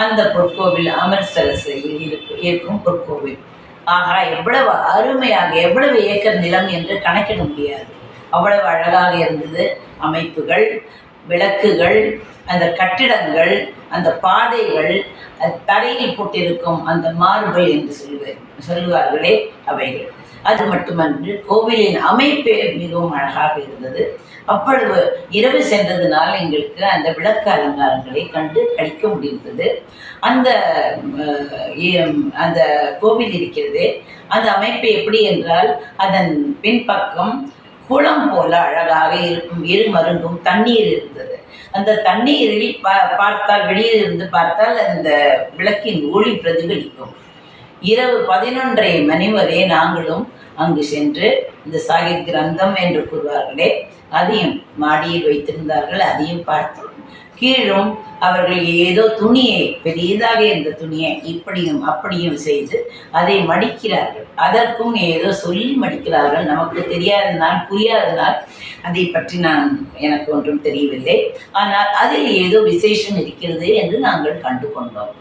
அந்த பொற்கோவில் அமிர்தசரஸில் இருக்கும் பொற்கோவில். ஆகா, எவ்வளவு அருமையாக, எவ்வளவு ஏக்கர் நிலம் என்று கணக்கிட முடியாது. அவ்வளவு அழகாக இருந்தது. அமைப்புகள், விளக்குகள், அந்த கட்டிடங்கள், அந்த பாதைகள், தரையில் போட்டிருக்கும் அந்த மார்பிள் என்று சொல்லுவார்களே அவைகள். அது மட்டுமன்று கோவிலின் அமைப்பே மிகவும் அழகாக இருந்தது. அவ்வளவு இரவு சென்றதுனால் எங்களுக்கு அந்த விளக்கு அலங்காரங்களை கண்டு கழிக்க முடிந்தது. அந்த அந்த கோவில் இருக்கிறது, அந்த அமைப்பு எப்படி என்றால், அதன் பின்பக்கம் குளம் போல அழகாக இருக்கும். இரு மருங்கும் தண்ணீர் இருந்தது. அந்த தண்ணீரில் பார்த்தால், வெளியில் இருந்து பார்த்தால் அந்த விளக்கின் ஒளி பிரதிபலிக்கும். இரவு 11:30 மணி வரை நாங்களும் அங்கு சென்று இந்த சாகித் கிரந்தம் என்று கூறுவார்களே, அதையும் மாடியில் வைத்திருந்தார்கள், அதையும் பார்த்தோம். கீழும் அவர்கள் ஏதோ துணியை, பெரியதாக இருந்த துணியை இப்படியும் அப்படியும் செய்து அதை மடிக்கிறார்கள். அதற்கும் ஏதோ சொல்லி மடிக்கிறார்கள். நமக்கு தெரியாதனால், புரியாதனால் அதை பற்றி எனக்கு ஒன்றும் தெரியவில்லை. ஆனால் அதில் ஏதோ விசேஷம் இருக்கிறது என்று நாங்கள் கண்டு கொண்டோம்.